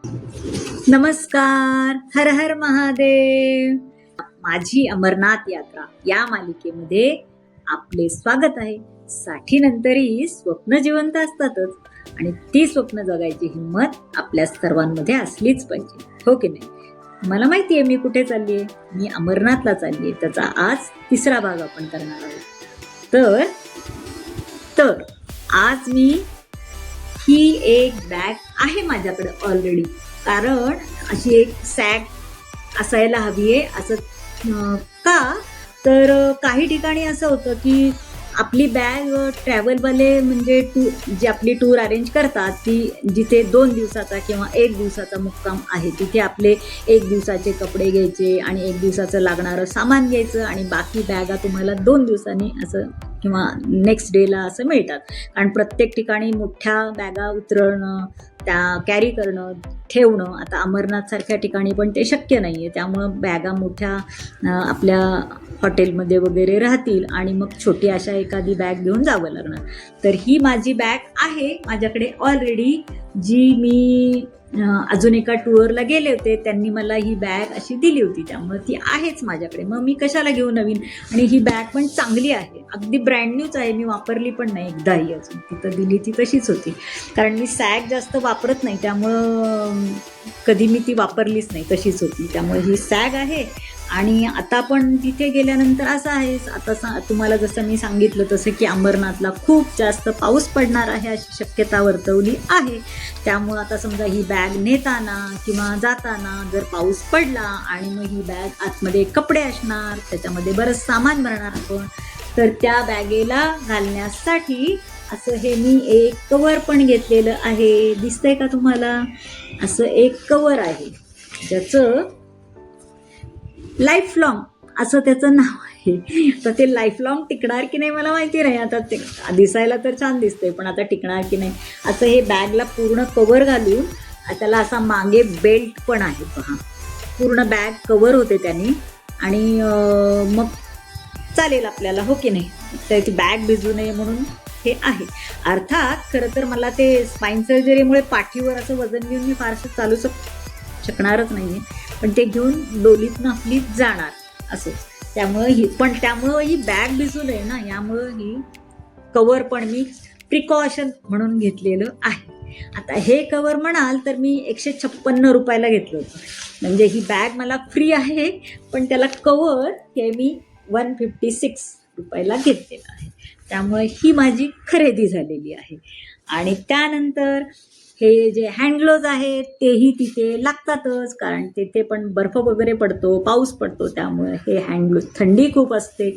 नमस्कार. हर हर महादेव. माझी अमरनाथ यात्रा या मालिकेमध्ये आपले स्वागत आहे. साठीनंतरही स्वप्न जिवंत असतातच आणि ती स्वप्न जगायची हिंमत आपल्या सर्वांमध्ये असलीच पाहिजे, हो की नाही? मला माहिती आहे मी कुठे चालली आहे. मी अमरनाथला चालली आहे. त्याचा आज तिसरा भाग आपण करणार आहोत. तर आज मी ही एक बॅग आहे माझ्याकडे ऑलरेडी, कारण अशी एक सॅक असायला हवी आहे. असं का तर काही ठिकाणी असं होतं की आपली बॅग ट्रॅव्हलवाले म्हणजे जी आपली टूर अरेंज करतात ती जिथे 2 दिवसाचा किंवा 1 दिवसाचा मुक्काम आहे तिथे आपले 1 दिवसाचे कपडे घ्यायचे आणि 1 दिवसाचं लागणारं सामान घ्यायचं आणि बाकी बॅगा तुम्हाला 2 दिवसांनी असं किंवा नेक्स्ट डेला असं मिळतात. कारण प्रत्येक ठिकाणी मोठ्या बॅगा उतरवणं, त्या कॅरी करणं, ठेवणं आता अमरनाथसारख्या ठिकाणी पण ते शक्य नाही आहे. त्यामुळं बॅगा मोठ्या आपल्या हॉटेलमध्ये वगैरे राहतील आणि मग छोटी अशा एखादी बॅग घेऊन जावं लागणार. तर ही माझी बॅग आहे माझ्याकडे ऑलरेडी, जी मी अजून एका टूरला गेले होते त्यांनी मला ही बॅग अशी दिली होती, त्यामुळे ती आहेच माझ्याकडे. मग मी कशाला घेऊ नवीन? आणि ही बॅग पण चांगली आहे, अगदी ब्रँड न्यूच आहे. मी वापरली पण नाही एकदाही अजून. तिथं दिली ती तशीच होती, कारण मी सॅग जास्त वापरत नाही त्यामुळं कधी मी ती वापरलीच नाही, तशीच होती. त्यामुळे ही सॅग आहे. आणि आता पण तिथे गेल्यानंतर असं आहे, आता तुम्हाला जसं मी सांगितलं तसं की अमरनाथला खूप जास्त पाऊस पडणार आहे अशी शक्यता वर्तवली आहे. त्यामुळं आता समजा ही बॅग नेताना किंवा जाताना जर पाऊस पडला आणि मग ही बॅग आतमध्ये कपडे असणार, त्याच्यामध्ये बरंच सामान भरणार आपण, तर त्या बॅगेला घालण्यासाठी असं हे मी एक कवर पण घेतलेलं आहे. दिसतंय का तुम्हाला? असं एक कवर आहे ज्याचं लाईफ लॉंग असं त्याचं नाव आहे. तर ते लाईफ लॉंग टिकणार की नाही मला माहिती नाही. आता ते दिसायला तर छान दिसतंय, पण आता टिकणार की नाही. असं हे बॅगला पूर्ण कवर घालून त्याला असा मागे बेल्ट पण आहे पहा, पूर्ण बॅग कवर होते त्याने आणि मग चालेल आपल्याला, हो की नाही? तर ती बॅग भिजू नये म्हणून हे आहे. अर्थात खरं तर मला ते स्पाईन सर्जरीमुळे पाठीवर असं वजन घेऊन मी फारसं चालू शकणारच नाही आहे, पण ते घेऊन डोलीतनं आपली जाणार असं. त्यामुळं ही बॅग भिजू नये ना, यामुळं ही कवर पण मी प्रिकॉशन म्हणून घेतलेलं आहे. आता हे कवर म्हणाल तर मी 156 रुपयाला घेतलं होतं. म्हणजे ही बॅग मला फ्री आहे, पण त्याला कवर हे मी 156 रुपयाला घेतलेलं आहे. त्यामुळे ही माझी खरेदी झालेली आहे. आणि त्यानंतर हे जे हँडग्लोव्ज आहेत तेही तिथे लागतातच, कारण तिथे पण बर्फ वगैरे पडतो, पाऊस पडतो, त्यामुळे हे हँडग्लोव्ज. थंडी खूप असते,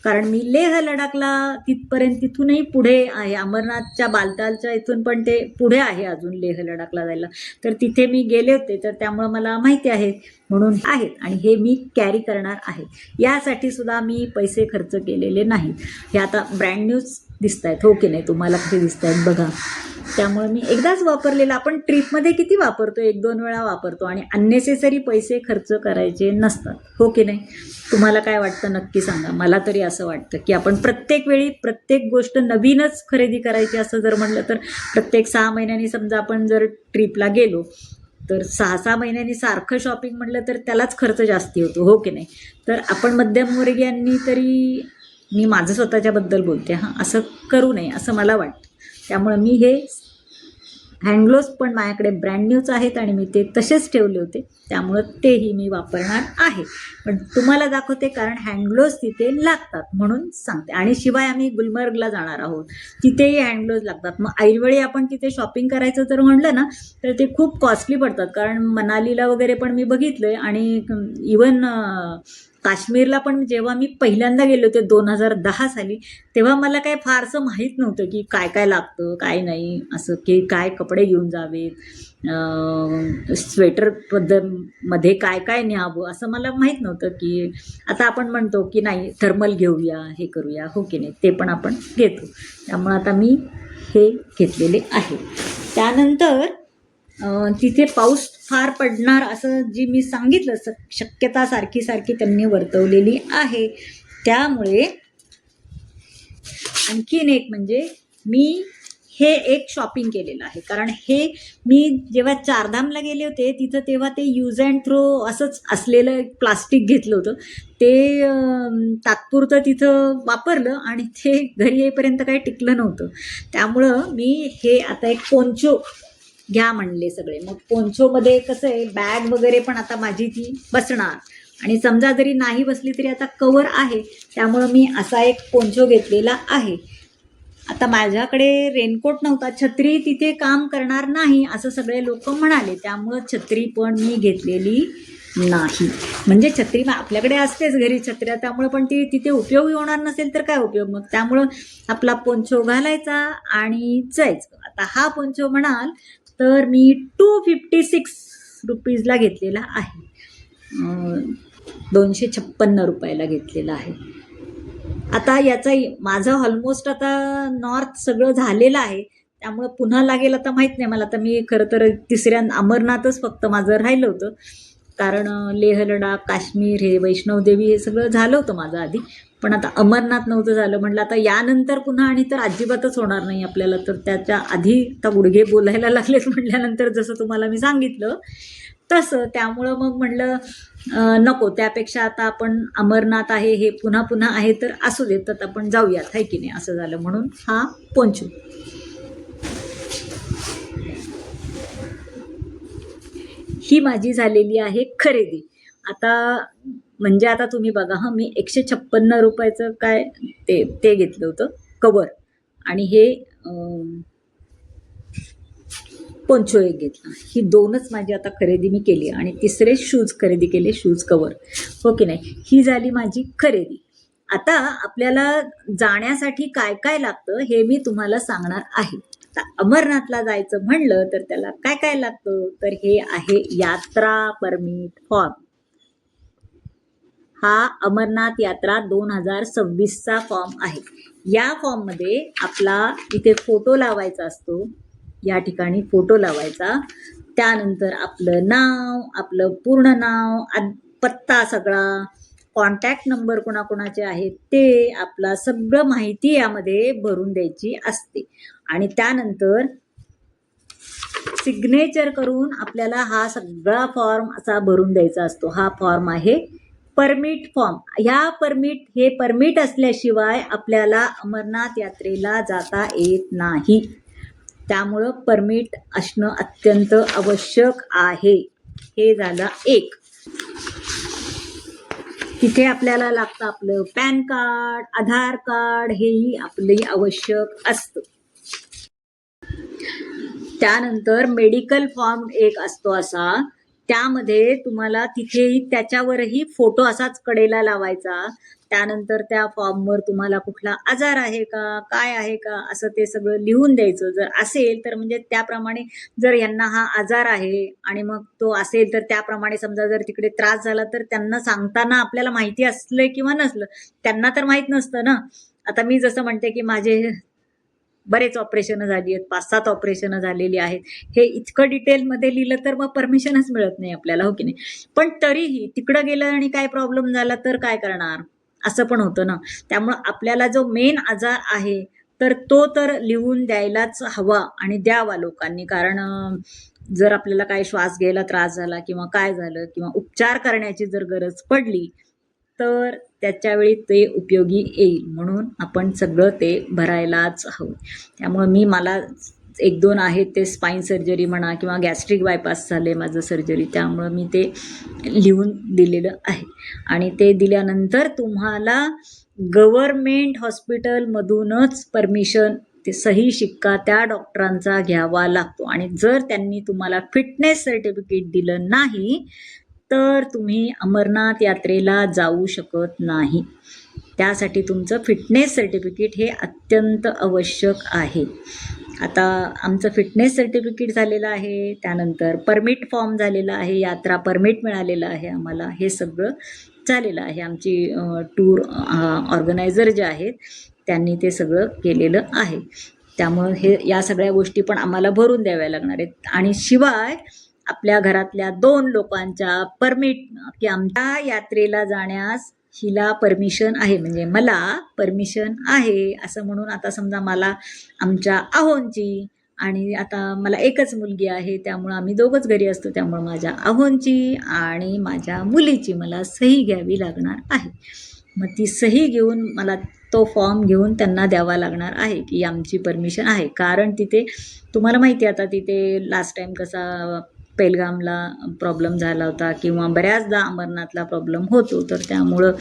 कारण मी लेह लडाखला तिथपर्यंत, तिथूनही पुढे आहे, अमरनाथच्या बालतालच्या इथून पण ते पुढे आहे अजून लेह लडाखला जायला. तर तिथे मी गेले होते, तर त्यामुळं मला माहिती आहे म्हणून आहेत. आणि हे मी कॅरी करणार आहे. यासाठी सुद्धा मी पैसे खर्च केलेले नाहीत. हे आता ब्रँड न्यूज दिसत आहेत, हो की नाही? तुम्हाला कसे दिसत आहेत बघा. त्यामुळे मी एकदाच वापरलेलं. आपण ट्रिपमध्ये किती वापरतो? 1-2 वेळा वापरतो आणि अननेसेसरी पैसे खर्च करायचे नसतात, हो की नाही? तुम्हाला काय वाटतं नक्की सांगा. मला तरी असं वाटतं की आपण प्रत्येक वेळी प्रत्येक गोष्ट नवीनच खरेदी करायची असं जर म्हटलं तर प्रत्येक 6 महिन्यांनी समजा आपण जर ट्रिपला गेलो तर 6-6 महिन्यांनी सारखं शॉपिंग म्हटलं तर त्यालाच खर्च जास्ती होतो, हो की नाही? तर आपण मध्यमवर्गीयांनी तरी, मी माझं स्वतःच्याबद्दल बोलते हां, असं करू नये असं मला वाटतं. त्यामुळे मी हे हँडग्लोव्ज पण माझ्याकडे ब्रँड न्यूच आहेत आणि मी ते तसेच ठेवले होते, त्यामुळं तेही मी वापरणार आहे. पण तुम्हाला दाखवते, कारण हँडग्लोव्ज तिथे लागतात म्हणून सांगते. आणि शिवाय आम्ही गुलमर्गला जाणार आहोत, तिथेही हँडग्लोव्ज लागतात. मग ऐनवेळी आपण तिथे शॉपिंग करायचं तर म्हटलं ना तर ते खूप कॉस्टली पडतात. कारण मनालीला वगैरे पण मी बघितलं आहे आणि इवन काश्मीरला पण जेव्हा मी पहिल्यांदा गेले होते 2010 साली, तेव्हा मला काय फारसं माहीत नव्हतं की काय काय लागतं काय नाही, असं की काय कपडे घेऊन जावेत, स्वेटर मध्ये काय काय न्यावं असं मला माहीत नव्हतं. की आता आपण म्हणतो की नाही थर्मल घेऊया, हे करूया, हो की नाही? ते पण आपण घेतो. त्यामुळं आता मी हे घेतलेले आहे. त्यानंतर तिथे पाऊस फार पडणार असं जी मी सांगितलं शक्यता सारखी त्यांनी वर्तवलेली आहे. त्यामुळे आणखीन एक म्हणजे मी हे एक शॉपिंग केलेलं आहे. कारण हे मी जेव्हा चारधामला गेले होते तिथं तेव्हा ते यूज अँड थ्रो असंच असलेलं प्लास्टिक घेतलं होतं. ते तात्पुरतं तिथं वापरलं आणि ते घरी येईपर्यंत काही टिकलं नव्हतं. त्यामुळं मी हे आता एक पोंचो घ्या म्हणले सगळे. मग पोंचोमध्ये कसं आहे, बॅग वगैरे पण आता माझी ती बसणार आणि समजा जरी नाही बसली तरी आता कवर आहे, त्यामुळं मी असा एक पोंचो घेतलेला आहे. आता माझ्याकडे रेनकोट नव्हता, छत्री तिथे काम करणार नाही असं सगळे लोक म्हणाले, त्यामुळं छत्री पण मी घेतलेली नाही. म्हणजे छत्री आपल्याकडे असतेच घरी छत्र्या, त्यामुळे पण ती तिथे उपयोगी होणार नसेल तर काय उपयोग मग. त्यामुळं आपला पोंचो घालायचा आणि जायचं. आता हा पोंचो म्हणाल तर मी 256 रुपीजला घेतलेला आहे. 256 रुपयाला घेतलेला आहे. आता याचा माझं ऑलमोस्ट आता नॉर्थ सगळं झालेलं आहे, त्यामुळं पुन्हा लागेल आता माहीत नाही मला. आता मी खरं तर तिसऱ्या अमरनाथच फक्त माझं राहिलं होतं, कारण लेह लडाख काश्मीर हे वैष्णवदेवी हे सगळं झालं होतं माझं आधी, पण आता अमरनाथ नव्हतं झालं. म्हटलं आता यानंतर पुन्हा आणि तर अजिबातच होणार नाही आपल्याला, तर त्याच्या आधी आता गुडघे बोलायला लागलेच म्हटल्यानंतर जसं तुम्हाला मी सांगितलं तसं. त्यामुळं मग म्हटलं नको, त्यापेक्षा आता आपण अमरनाथ आहे हे पुन्हा पुन्हा आहे तर असू देत, तर आपण जाऊयात, आहे की नाही, असं झालं. म्हणून हा पोंचो. ही माझी झालेली आहे खरेदी. आता म्हणजे आता तुम्ही बघा, हा मी 156 रुपयाचं काय ते घेतलं होतं कवर, आणि हे पोंचो एक घेतला. ही दोनच माझी आता खरेदी मी केली. आणि तिसरे शूज खरेदी केले, शूज कवर, हो की नाही. ही झाली माझी खरेदी. आता आपल्याला जाण्यासाठी काय काय लागतं हे मी तुम्हाला सांगणार आहे. आता अमरनाथला जायचं म्हणलं तर त्याला काय काय लागतं, तर हे आहे यात्रा परमिट फॉर्म. हा अमरनाथ यात्रा 2026चा फॉर्म आहे. या फॉर्ममध्ये आपला इथे फोटो लावायचा असतो, या ठिकाणी फोटो लावायचा. त्यानंतर आपलं नाव, आपलं पूर्ण नाव, पत्ता सगळा, कॉन्टॅक्ट नंबर कोणाकोणाचे आहेत ते, आपला सगळं माहिती यामध्ये भरून द्यायची असते. आणि त्यानंतर सिग्नेचर करून आपल्याला हा सगळा फॉर्म असा भरून द्यायचा असतो. हा फॉर्म आहे परमिट फॉर्म. ह्या परमिट असल्याशिवाय आपल्याला अमरनाथ यात्रेला जाता येत नाही. त्यामुळं परमिट असणं अत्यंत आवश्यक आहे. हे झालं एक. तिथे आपल्याला लागतं आपलं पॅन कार्ड, आधार कार्ड, हेही आपले आवश्यक असतं. त्यानंतर मेडिकल फॉर्म एक असतो असा, त्यामध्ये तुम्हाला तिथेही त्याच्यावरही फोटो असाच कडेला लावायचा. त्यानंतर त्या फॉर्मवर तुम्हाला कुठला आजार आहे का, काय आहे का, असं ते सगळं लिहून द्यायचं. जर असेल तर म्हणजे त्याप्रमाणे, जर यांना हा आजार आहे आणि मग तो असेल तर त्याप्रमाणे, समजा जर तिकडे त्रास झाला तर त्यांना सांगताना आपल्याला माहिती असलं किंवा नसलं, त्यांना तर माहीत नसतं ना. आता मी जसं म्हणते की माझे बरेच ऑपरेशनं झाली आहेत, 5-7 ऑपरेशनं झालेली आहेत, हे इतकं डिटेलमध्ये लिहिलं तर मग परमिशनच मिळत नाही आपल्याला, हो की नाही. पण तरीही तिकडं गेलं आणि काय प्रॉब्लेम झाला तर काय करणार, असं पण होतं ना. त्यामुळं आपल्याला जो मेन आजार आहे तर तो तर लिहून द्यायलाच हवा आणि द्यावा लोकांनी. कारण जर आपल्याला काय श्वास घ्यायला त्रास झाला किंवा काय झालं किंवा उपचार करण्याची जर गरज पडली तर त्याच्यावेळी ते उपयोगी येईल, म्हणून आपण सगळं ते भरायलाच हवं. त्यामुळं मला 1-2 आहेत ते स्पाईन सर्जरी म्हणा किंवा गॅस्ट्रिक बायपास झाले माझं सर्जरी, त्यामुळं मी ते लिहून दिलेलं आहे. आणि ते दिल्यानंतर तुम्हाला गव्हर्मेंट हॉस्पिटलमधूनच परमिशन, ते सही शिक्का त्या डॉक्टरांचा घ्यावा लागतो. आणि जर त्यांनी तुम्हाला फिटनेस सर्टिफिकेट दिलं नाही तर तुम्ही अमरनाथ यात्रेला जाऊ शकत नाही. त्यासाठी तुमचं फिटनेस सर्टिफिकेट हे अत्यंत आवश्यक आहे. आता आमचं फिटनेस सर्टिफिकेट झालेलं आहे, त्यानंतर परमिट फॉर्म झालेला आहे, यात्रा परमिट मिळालेलं आहे आम्हाला, हे सगळं झालेलं आहे. आमची टूर ऑर्गनायझर जे आहेत त्यांनी ते सगळं केलेलं आहे. त्यामुळं या सगळ्या गोष्टी पण आम्हाला भरून द्याव्या लागणार आहेत. आणि शिवाय आपल्या घरातल्या 2 लोकांच्या परमिट, की आमच्या यात्रेला जाण्यास हिला परमिशन आहे, म्हणजे मला परमिशन आहे असं म्हणून आता समजा मला आमच्या अहोंची, आणि आता मला एकच मुलगी आहे त्यामुळं आम्ही दोघंच घरी असतो, त्यामुळं माझ्या अहोंची आणि माझ्या मुलीची मला सही घ्यावी लागणार आहे. मग ती सही घेऊन मला तो फॉर्म घेऊन त्यांना द्यावा लागणार आहे की आमची परमिशन आहे. कारण तिथे तुम्हाला माहिती आहे आता तिथे लास्ट टाईम कसा पेलगामला प्रॉब्लेम झाला होता किंवा बऱ्याचदा अमरनाथला प्रॉब्लेम होतो, तर त्यामुळं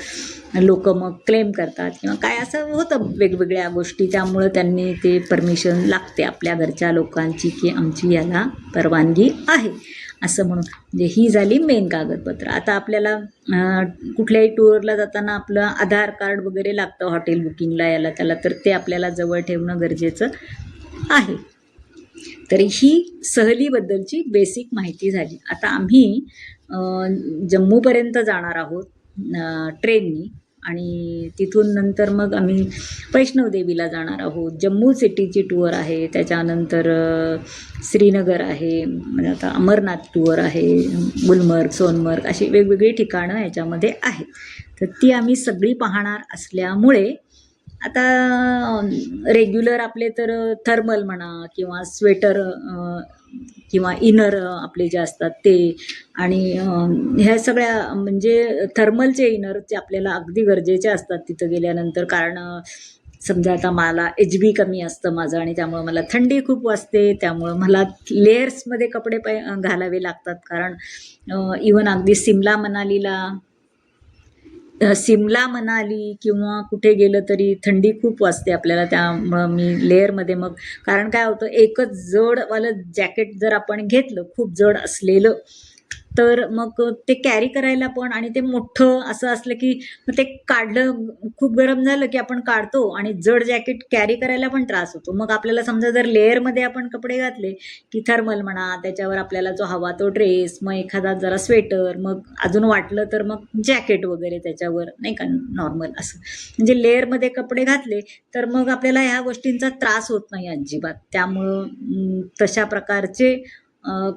लोक मग क्लेम करतात किंवा काय असं होतं वेगवेगळ्या गोष्टी, त्यामुळं त्यांनी ते परमिशन लागते आपल्या घरच्या लोकांची की आमची याला परवानगी आहे असं म्हणून. म्हणजे ही झाली मेन कागदपत्र. आता आपल्याला कुठल्याही टूरला जाताना आपलं आधार कार्ड वगैरे लागतं हॉटेल बुकिंगला याला त्याला, तर ते आपल्याला जवळ ठेवणं गरजेचं आहे. तर ही सहलीबद्दलची बेसिक माहिती झाली. आता आम्ही जम्मूपर्यंत जाणार आहोत ट्रेननी, आणि तिथून नंतर मग आम्ही वैष्णवदेवीला जाणार आहोत. जम्मू सिटीची टूअर आहे, त्याच्यानंतर श्रीनगर आहे, म्हणजे आता अमरनाथ टूअर आहे, गुलमर्ग, सोनमर्ग अशी वेगवेगळी ठिकाणं याच्यामध्ये आहेत. तर ती आम्ही सगळी पाहणार असल्यामुळे आता रेग्युलर आपले तर थर्मल म्हणा किंवा स्वेटर किंवा इनर आपले जे असतात ते, आणि ह्या सगळ्या म्हणजे थर्मलचे इनरचे आपल्याला अगदी गरजेचे असतात तिथं गेल्यानंतर. कारण समजा आता मला HB कमी असतं माझं आणि त्यामुळं मला थंडी खूप वाजते, त्यामुळं मला लेयर्समध्ये कपडे घालावे लागतात. कारण इवन अगदी सिमला मनाली किंवा कुठे गेलं तरी थंडी खूप वाजते आपल्याला, त्यामुळं मी लेअरमध्ये मग, कारण काय होतं एकच जडवालं जॅकेट जर आपण घेतलं खूप जड असलेलं तर मग ते कॅरी करायला पण, आणि ते मोठं असं असलं की मग ते काढलं खूप गरम झालं की आपण काढतो आणि जड जॅकेट कॅरी करायला पण त्रास होतो. मग आपल्याला समजा जर लेअरमध्ये आपण कपडे घातले की थर्मल म्हणा, त्याच्यावर आपल्याला जो हवा तो ड्रेस, मग एखादा जरा स्वेटर, मग अजून वाटलं तर मग जॅकेट वगैरे त्याच्यावर नाही का नॉर्मल असं, म्हणजे लेअरमध्ये कपडे घातले तर मग आपल्याला ह्या गोष्टींचा त्रास होत नाही अजिबात. त्यामुळं तशा प्रकारचे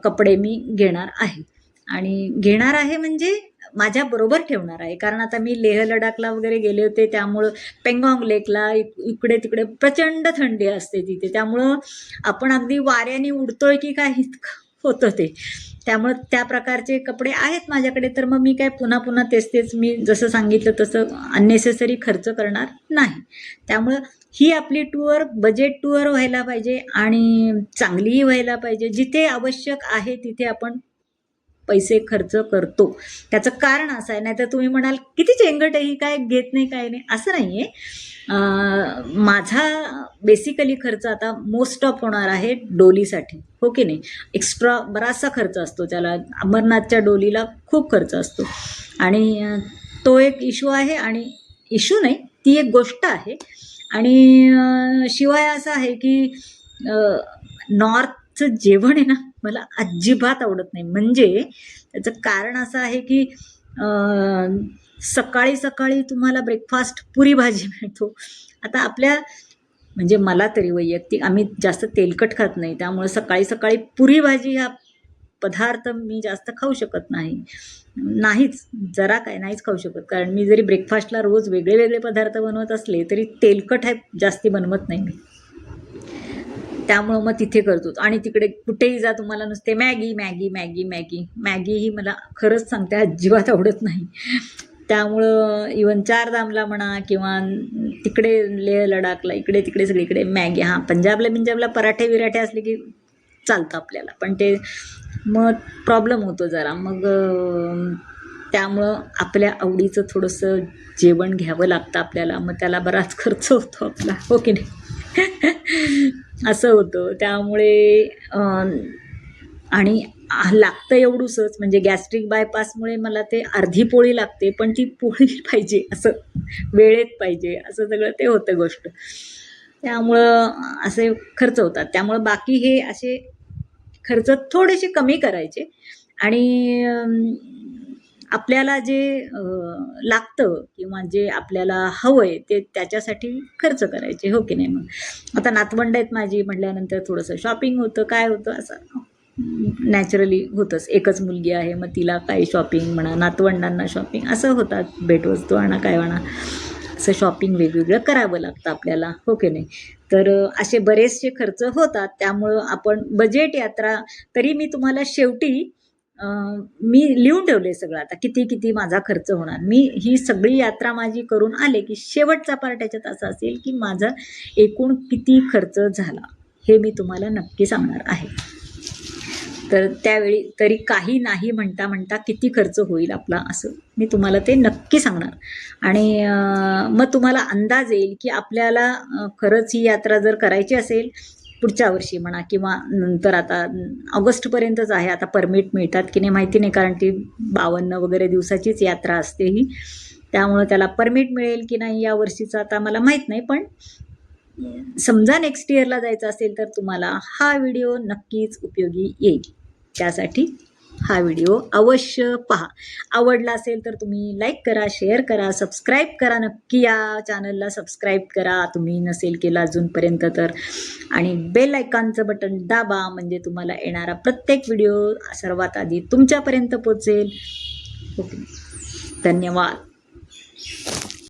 कपडे मी घेणार आहे, आणि घेणार आहे म्हणजे माझ्याबरोबर ठेवणार आहे. कारण आता मी लेह लडाखला वगैरे गेले होते, त्यामुळं पेंगॉंग लेकला इकडे तिकडे प्रचंड थंडी असते तिथे, त्यामुळं आपण अगदी वाऱ्याने उडतोय की काय होतं ते, त्यामुळं त्या प्रकारचे कपडे आहेत माझ्याकडे. तर मग मी काय पुन्हा पुन्हा तेच मी जसं सांगितलं तसं अननेसेसरी खर्च करणार नाही. त्यामुळं ही आपली टूअर बजेट टूअर व्हायला पाहिजे आणि चांगलीही व्हायला पाहिजे. जिथे आवश्यक आहे तिथे आपण पैसे खर्च करतो, त्याचं कारण असं आहे. नाहीतर तुम्ही म्हणाल किती चेंगट आहे ही, काय घेत नाही काय नाही, असं नाही आहे. माझा बेसिकली खर्च आता मोस्ट ऑफ होणार आहे डोलीसाठी, हो की नाही. एक्स्ट्रा बराचसा खर्च असतो त्याला, अमरनाथच्या डोलीला खूप खर्च असतो, आणि तो एक इश्यू आहे. आणि इश्यू नाही, ती एक गोष्ट आहे. आणि शिवाय असं आहे की नॉर्थचं जेवण आहे ना मला अजिबात आवडत नाही. म्हणजे त्याचं कारण असं आहे की सकाळी सकाळी तुम्हाला ब्रेकफास्ट पुरी भाजी मिळतो. आता आपल्या म्हणजे मला तरी वैयक्तिक, आम्ही जास्त तेलकट खात नाही, त्यामुळे सकाळी सकाळी पुरी भाजी हा पदार्थ मी जास्त खाऊ शकत नाहीच, जरा काय नाहीच खाऊ शकत. कारण मी जरी ब्रेकफास्टला रोज वेगळे वेगळे पदार्थ बनवत असले तरी तेलकट हे जास्ती बनवत नाही मी, त्यामुळं मग तिथे करतो. आणि तिकडे कुठेही जा तुम्हाला नुसते Maggi Maggi Maggi Maggi Maggi ही मला खरंच सांगते अजिबात आवडत नाही. त्यामुळं इवन चारधामला म्हणा किंवा तिकडे लेह लडाखला इकडे तिकडे सगळीकडे मॅगी. हां, पंजाबला पराठे विराठे असले की चालतं आपल्याला, पण ते मग प्रॉब्लेम होतो जरा. मग त्यामुळं आपल्या आवडीचं थोडंसं जेवण घ्यावं लागतं आपल्याला, मग त्याला बराच खर्च होतो आपला, हो की नाही. असं होतं. त्यामुळे आणि लागतं एवढूसच, म्हणजे गॅस्ट्रिक बायपासमुळे मला ते अर्धी पोळी लागते, पण ती पोळी पाहिजे, असं वेळेत पाहिजे, असं सगळं ते होतं गोष्ट. त्यामुळं असे खर्च होतात. त्यामुळं बाकी हे असे खर्च थोडेसे कमी करायचे, आणि आपल्याला जे लागतं किंवा जे आपल्याला हवं आहे ते त्याच्यासाठी खर्च करायचे, हो की नाही. मग आता नातवंड आहेत माझी म्हटल्यानंतर थोडंसं शॉपिंग होतं, काय होतं असं. नॅचरली होतंच. एकच मुलगी आहे, मग तिला काही शॉपिंग म्हणा, नातवंडांना शॉपिंग असं होतात, भेटवस्तू आणा काय म्हणा, असं शॉपिंग वेगवेगळं करावं लागतं आपल्याला, हो की नाही. तर असे बरेचसे खर्च होतात. त्यामुळं आपण बजेट यात्रा, तरी मी तुम्हाला शेवटी मी लिहून ठेवले सगळं, आता किती किती माझा खर्च होणार. मी ही सगळी यात्रा माझी करून आले की शेवटचा पार्ट याच्यात असा असेल की माझा एकूण किती खर्च झाला हे मी तुम्हाला नक्की सांगणार आहे. तर त्यावेळी तरी काही नाही म्हणता म्हणता किती खर्च होईल आपला, असं मी तुम्हाला ते नक्की सांगणार. आणि मग तुम्हाला अंदाज येईल की आपल्याला खरंच ही यात्रा जर करायची असेल पुढच्या वर्षी म्हणा, किंवा नंतर, आता ऑगस्टपर्यंतच आहे, आता परमिट मिळतात की नाही माहिती नाही, कारण ती 52 वगैरे दिवसाचीच यात्रा असते ही, त्यामुळं त्याला परमिट मिळेल की नाही या वर्षीचं आता मला माहीत नाही. पण समजा नेक्स्ट इयरला जायचं असेल तर तुम्हाला हा व्हिडिओ नक्कीच उपयोगी येईल. त्यासाठी हा व्हिडिओ अवश्य पहा. आवडला असेल तर तुम्ही लाईक करा, शेअर करा, सबस्क्राईब करा. नक्की या चॅनलला सबस्क्राईब करा तुम्ही नसेल केलं अजूनपर्यंत तर, आणि बेल आयकॉनचं बटन दाबा, म्हणजे तुम्हाला येणारा प्रत्येक व्हिडिओ सर्वात आधी तुमच्यापर्यंत पोहोचेल. ओके, धन्यवाद.